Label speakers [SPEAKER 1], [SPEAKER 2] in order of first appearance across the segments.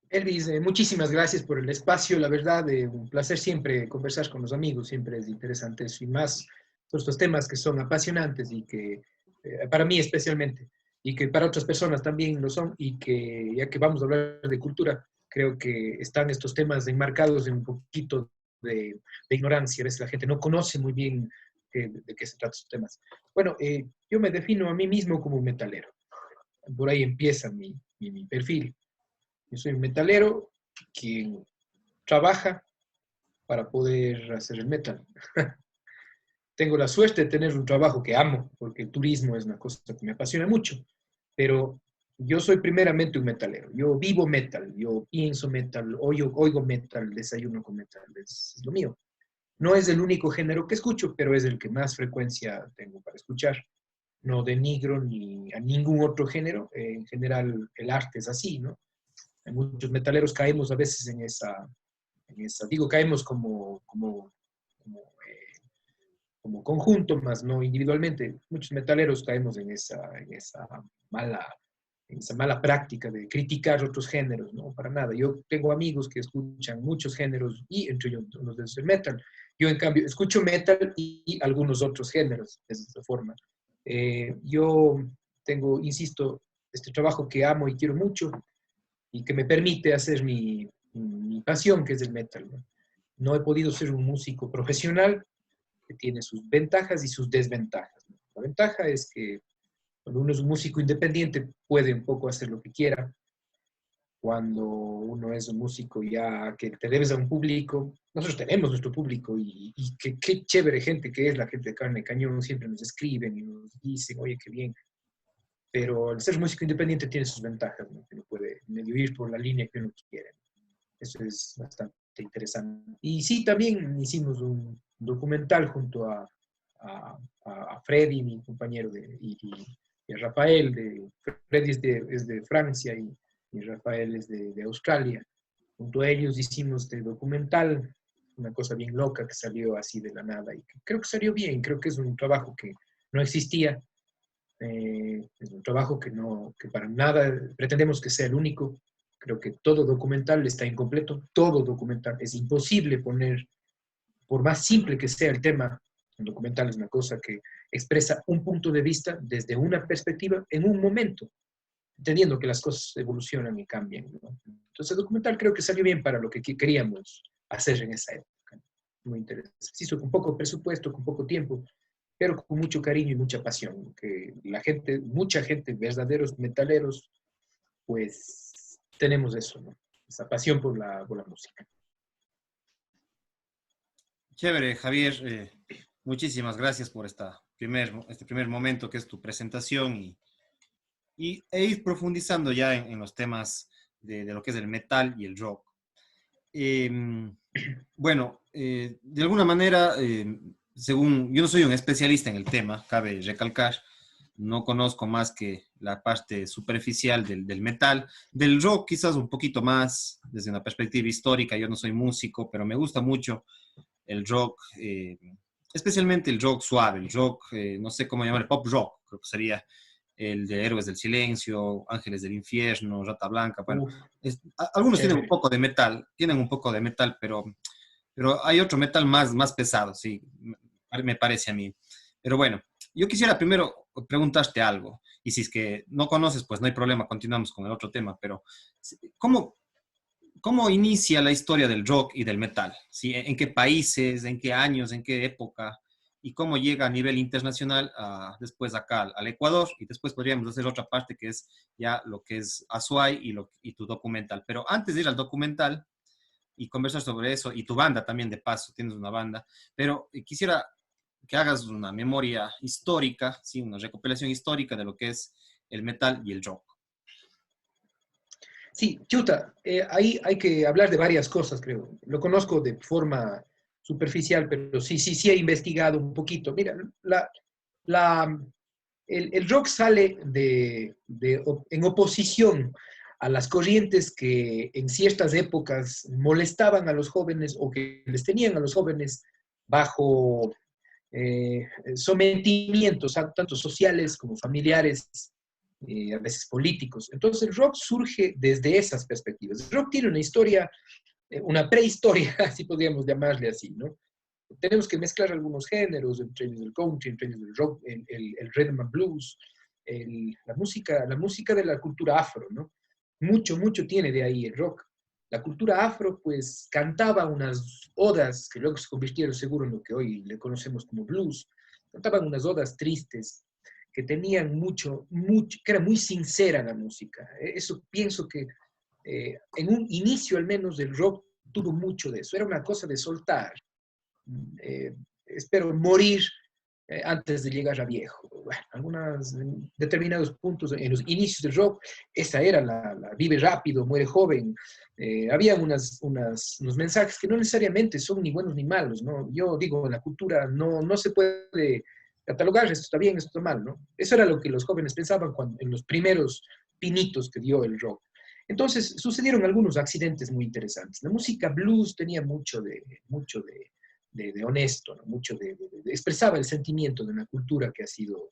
[SPEAKER 1] Elvis, muchísimas gracias por el espacio. La verdad, un placer siempre conversar con los amigos, siempre es interesante eso, y más por estos temas que son apasionantes y que, para mí especialmente, y que para otras personas también lo son, y que ya que vamos a hablar de cultura, creo que están estos temas enmarcados en un poquito de ignorancia. A veces la gente no conoce muy bien de qué se tratan estos temas. Bueno, yo me defino a mí mismo como un metalero. Por ahí empieza mi perfil. Yo soy un metalero quien trabaja para poder hacer el metal. Tengo la suerte de tener un trabajo que amo, porque el turismo es una cosa que me apasiona mucho, pero yo soy primeramente un metalero. Yo vivo metal, yo pienso metal, oigo metal, desayuno con metal, es lo mío. No es el único género que escucho, pero es el que más frecuencia tengo para escuchar. No denigro ni a ningún otro género. En general, el arte es así, ¿no? Muchos metaleros caemos a veces en esa, digo, caemos como, como conjunto, más no individualmente. Muchos metaleros caemos mala, en esa mala práctica de criticar otros géneros, ¿no? Para nada. Yo tengo amigos que escuchan muchos géneros y entre ellos uno de esos el metal. Yo, en cambio, escucho metal y algunos otros géneros de esa forma. Yo tengo, insisto, este trabajo que amo y quiero mucho, y que me permite hacer mi pasión, que es el metal, ¿no? No he podido ser un músico profesional, que tiene sus ventajas y sus desventajas, ¿no? La ventaja es que cuando uno es un músico independiente puede un poco hacer lo que quiera. Cuando uno es un músico ya que te debes a un público, nosotros tenemos nuestro público, y qué chévere gente que es la gente de carne y cañón, siempre nos escriben y nos dicen, oye, qué bien, pero el ser músico independiente tiene sus ventajas, ¿no? Que uno puede medio ir por la línea que uno quiere. Eso es bastante interesante. Y sí, también hicimos un documental junto a Freddy, mi compañero, y a Rafael. Freddy es de Francia, y Rafael es de Australia. Junto a ellos hicimos este documental, una cosa bien loca que salió así de la nada, y creo que salió bien. Creo que es un trabajo que no existía. Es un trabajo que para nada pretendemos que sea el único. Creo que todo documental está incompleto, todo documental. Es imposible poner, por más simple que sea el tema, un documental es una cosa que expresa un punto de vista desde una perspectiva en un momento, entendiendo que las cosas evolucionan y cambian, ¿no? Entonces el documental creo que salió bien para lo que queríamos hacer en esa época. Muy interesante. Sí, con poco presupuesto, con poco tiempo, pero con mucho cariño y mucha pasión, que la gente, mucha gente, verdaderos metaleros, pues tenemos eso, ¿no? Esa pasión por la música.
[SPEAKER 2] Chévere, Javier. Muchísimas gracias por este primer momento que es tu presentación e ir profundizando ya en los temas de lo que es el metal y el rock. Eh, bueno, de alguna manera, según yo no soy un especialista en el tema, cabe recalcar, no conozco más que la parte superficial del metal, del rock quizás un poquito más desde una perspectiva histórica. Yo no soy músico, pero me gusta mucho el rock, especialmente el rock suave, el rock, no sé cómo llamar, el pop rock, creo que sería el de Héroes del Silencio, Ángeles del Infierno, Rata Blanca. Bueno,
[SPEAKER 1] Uf,
[SPEAKER 2] algunos tienen un
[SPEAKER 1] chévere.
[SPEAKER 2] poco de metal, pero hay otro metal más pesado, sí, me parece a mí. Pero bueno, yo quisiera primero preguntarte algo, y si es que no conoces, pues no hay problema, continuamos con el otro tema, pero ¿cómo, ¿cómo inicia la historia del rock y del metal? ¿Sí? ¿En qué países, en qué años, en qué época? ¿Y cómo llega a nivel internacional después acá al Ecuador? Y después podríamos hacer otra parte que es ya lo que es Azuay y tu documental. Pero antes de ir al documental y conversar sobre eso, y tu banda también de paso, tienes una banda, pero quisiera que hagas una memoria histórica, ¿sí? Una recopilación histórica de lo que es el metal y el rock.
[SPEAKER 1] Sí, Chuta, ahí hay que hablar de varias cosas, creo. Lo conozco de forma superficial, pero sí he investigado un poquito. Mira, la, el rock sale en oposición a las corrientes que en ciertas épocas molestaban a los jóvenes, o que les tenían a los jóvenes bajo sometimientos, tanto sociales como familiares, a veces políticos. Entonces el rock surge desde esas perspectivas. El rock tiene una historia, una prehistoria, así podríamos llamarle así, ¿no? Tenemos que mezclar algunos géneros, entre ellos el country, entre ellos el rock, el rhythm and blues, la música de la cultura afro, ¿no? Mucho tiene de ahí el rock. La cultura afro, pues, cantaba unas odas que luego se convirtieron seguro en lo que hoy le conocemos como blues. Cantaban unas odas tristes que tenían que era muy sincera la música. Eso pienso que en un inicio al menos del rock tuvo mucho de eso. Era una cosa de soltar. Espero morir antes de llegar a viejo. Bueno, determinados puntos en los inicios del rock, esa era la vive rápido, muere joven. Había unos mensajes que no necesariamente son ni buenos ni malos, ¿no? Yo digo, en la cultura no se puede catalogar, esto está bien, esto está mal, ¿no? Eso era lo que los jóvenes pensaban en los primeros pinitos que dio el rock. Entonces sucedieron algunos accidentes muy interesantes. La música blues tenía mucho de honesto, ¿no? Expresaba el sentimiento de una cultura que ha sido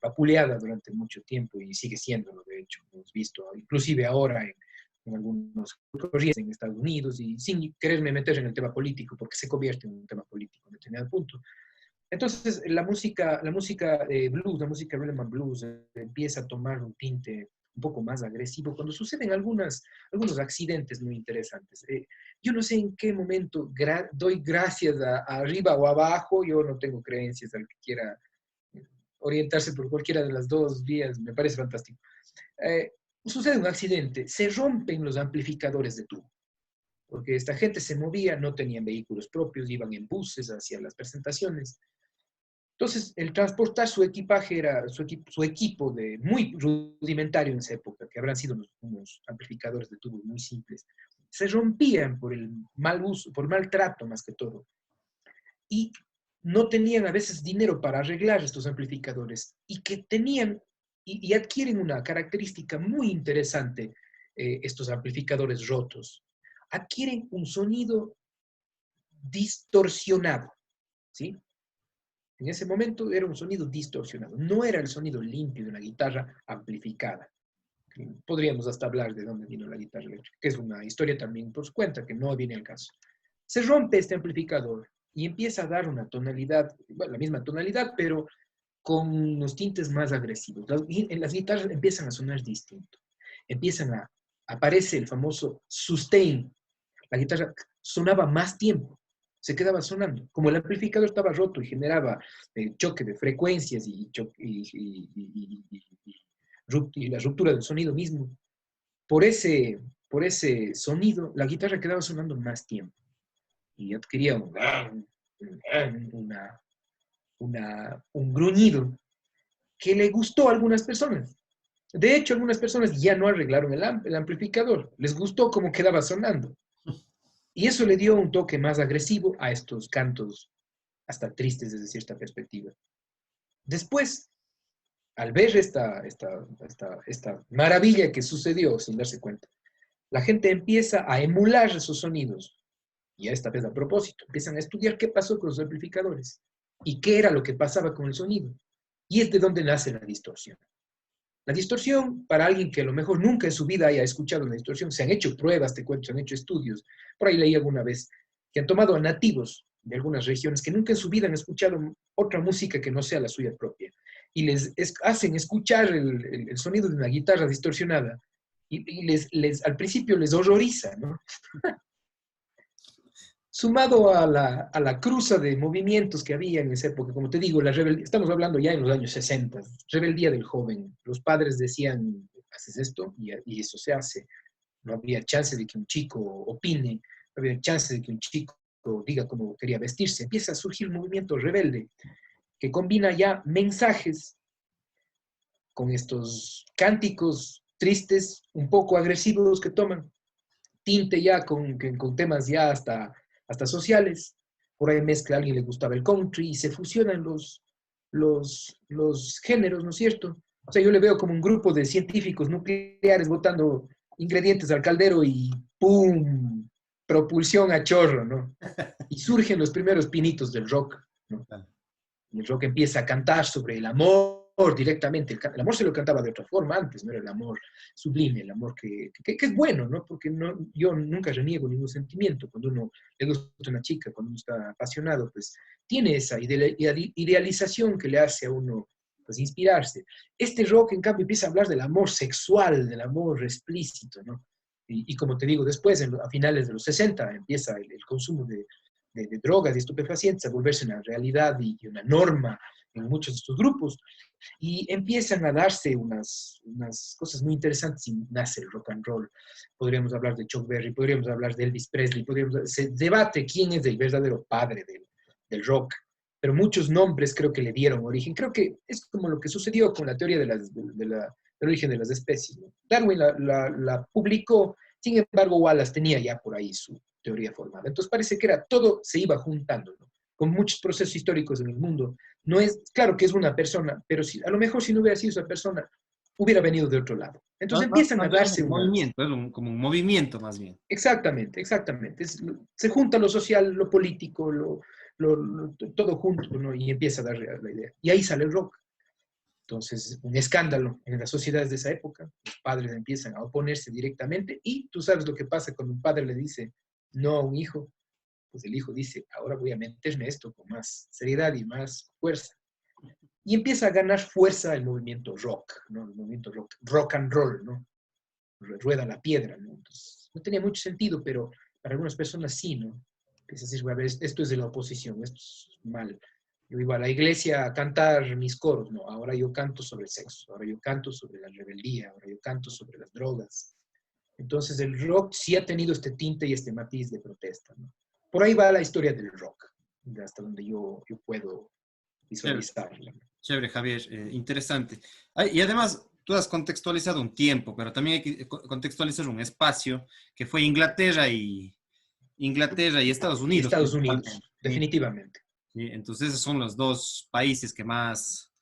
[SPEAKER 1] vapuleada durante mucho tiempo y sigue siendo, de hecho, hemos visto, inclusive ahora en algunos corrientes en Estados Unidos, y sin quererme meter en el tema político, porque se convierte en un tema político en determinado punto. Entonces, la música blues, la música rhythm and blues, empieza a tomar un tinte un poco más agresivo cuando suceden algunos accidentes muy interesantes. Yo no sé en qué momento doy gracias a arriba o abajo, yo no tengo creencias, al que quiera orientarse por cualquiera de las dos vías, me parece fantástico. Sucede un accidente, se rompen los amplificadores de tubo, porque esta gente se movía, no tenían vehículos propios, iban en buses hacia las presentaciones. Entonces, el transportar su equipaje era su equipo muy rudimentario en esa época, que habrán sido unos amplificadores de tubos muy simples, se rompían por el mal uso, por maltrato más que todo. Y no tenían a veces dinero para arreglar estos amplificadores y que tenían y adquieren una característica muy interesante, estos amplificadores rotos. Adquieren un sonido distorsionado, ¿sí? En ese momento era un sonido distorsionado, no era el sonido limpio de una guitarra amplificada. Podríamos hasta hablar de dónde vino la guitarra eléctrica, que es una historia también por su cuenta, que no viene al caso. Se rompe este amplificador y empieza a dar una tonalidad, bueno, la misma tonalidad, pero con unos tintes más agresivos. Las guitarras empiezan a sonar distinto. Aparece el famoso sustain. La guitarra sonaba más tiempo, se quedaba sonando. Como el amplificador estaba roto y generaba choque de frecuencias y la ruptura del sonido mismo, por ese sonido, la guitarra quedaba sonando más tiempo y adquiría un gruñido que le gustó a algunas personas. De hecho, algunas personas ya no arreglaron el amplificador, les gustó cómo quedaba sonando. Y eso le dio un toque más agresivo a estos cantos, hasta tristes desde cierta perspectiva. Después, al ver esta maravilla que sucedió sin darse cuenta, la gente empieza a emular esos sonidos. Y esta vez a propósito, empiezan a estudiar qué pasó con los amplificadores y qué era lo que pasaba con el sonido. Y es de donde nace la distorsión. La distorsión, para alguien que a lo mejor nunca en su vida haya escuchado una distorsión, se han hecho pruebas, te cuento, se han hecho estudios. Por ahí leí alguna vez que han tomado a nativos de algunas regiones que nunca en su vida han escuchado otra música que no sea la suya propia. Y hacen escuchar el sonido de una guitarra distorsionada. Y al principio les horroriza, ¿no? Sumado a la cruza de movimientos que había en esa época, como te digo, estamos hablando ya en los años 60, rebeldía del joven. Los padres decían, haces esto y eso se hace. No había chance de que un chico opine, no había chance de que un chico diga cómo quería vestirse. Empieza a surgir un movimiento rebelde que combina ya mensajes con estos cánticos tristes, un poco agresivos que toman, tinte ya con temas ya hasta sociales. Por ahí mezcla, a alguien le gustaba el country y se fusionan los géneros, ¿no es cierto? O sea, yo le veo como un grupo de científicos nucleares botando ingredientes al caldero y ¡pum! Propulsión a chorro, ¿no? Y surgen los primeros pinitos del rock, ¿no? El rock empieza a cantar sobre el amor, directamente, el amor se lo cantaba de otra forma antes, no era el amor sublime, el amor que es bueno, ¿no? Porque no, yo nunca reniego ningún sentimiento. Cuando uno le gusta a una chica, cuando uno está apasionado, pues tiene esa idealización que le hace a uno pues inspirarse. Este rock, en cambio, empieza a hablar del amor sexual, del amor explícito, ¿no? Y como te digo, después, a finales de los 60, empieza el consumo de drogas y estupefacientes a volverse una realidad y una norma en muchos de estos grupos, y empiezan a darse unas cosas muy interesantes y nace el rock and roll. Podríamos hablar de Chuck Berry, podríamos hablar de Elvis Presley, se debate quién es el verdadero padre del rock, pero muchos nombres creo que le dieron origen. Creo que es como lo que sucedió con la teoría del origen de las especies, ¿no? Darwin la publicó, sin embargo Wallace tenía ya por ahí su teoría formada. Entonces parece que todo se iba juntando, ¿no? Con muchos procesos históricos en el mundo. No es, claro que es una persona, pero a lo mejor si no hubiera sido esa persona, hubiera venido de otro lado. Entonces empiezan a darse
[SPEAKER 2] un movimiento, es como un movimiento más bien.
[SPEAKER 1] Exactamente, exactamente. Se junta lo social, lo político, todo junto, ¿no? Y empieza a dar la idea. Y ahí sale el rock. Entonces, un escándalo en las sociedades de esa época. Los padres empiezan a oponerse directamente y tú sabes lo que pasa cuando un padre le dice no a un hijo. Pues el hijo dice, ahora voy a meterme esto con más seriedad y más fuerza. Y empieza a ganar fuerza el movimiento rock, ¿no? El movimiento rock and roll, ¿no? Rueda la piedra, ¿no? Entonces, no tenía mucho sentido, pero para algunas personas sí, ¿no? Empieza a decir, a ver, esto es de la oposición, esto es mal. Yo iba a la iglesia a cantar mis coros, no, ahora yo canto sobre el sexo, ahora yo canto sobre la rebeldía, ahora yo canto sobre las drogas. Entonces el rock sí ha tenido este tinte y este matiz de protesta, ¿no? Por ahí va la historia del rock, hasta donde yo puedo visualizarla.
[SPEAKER 2] Chévere, Javier, interesante. Y además, tú has contextualizado un tiempo, pero también hay que contextualizar un espacio que fue Inglaterra y Estados Unidos.
[SPEAKER 1] Estados Unidos, definitivamente.
[SPEAKER 2] ¿Sí? Entonces, esos son los dos países que más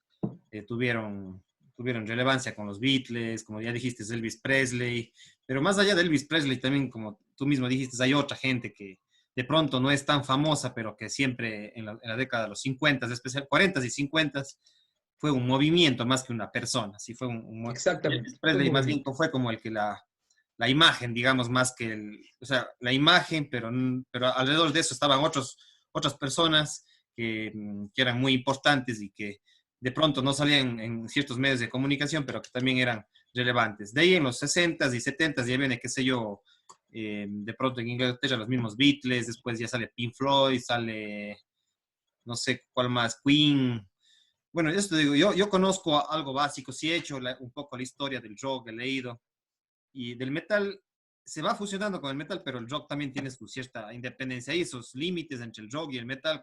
[SPEAKER 2] tuvieron relevancia con los Beatles, como ya dijiste, Elvis Presley, pero más allá de Elvis Presley, también, como tú mismo dijiste, hay otra gente que de pronto no es tan famosa, pero que siempre en la década de los 50, especialmente 40 y 50, fue un movimiento más que una persona. Sí, fue
[SPEAKER 1] Exactamente.
[SPEAKER 2] Elvis Presley más bien fue como el que la imagen, digamos, más que o sea, la imagen, pero alrededor de eso estaban otras personas que eran muy importantes y que de pronto no salían en ciertos medios de comunicación, pero que también eran relevantes. De ahí en los 60s y 70s ya viene, qué sé yo, de pronto en Inglaterra los mismos Beatles, después ya sale Pink Floyd, sale, no sé cuál más, Queen. Bueno, esto digo, yo conozco algo básico, sí he hecho un poco la historia del rock, he leído, y del metal se va fusionando con el metal, pero el rock también tiene su cierta independencia y sus límites entre el rock y el metal,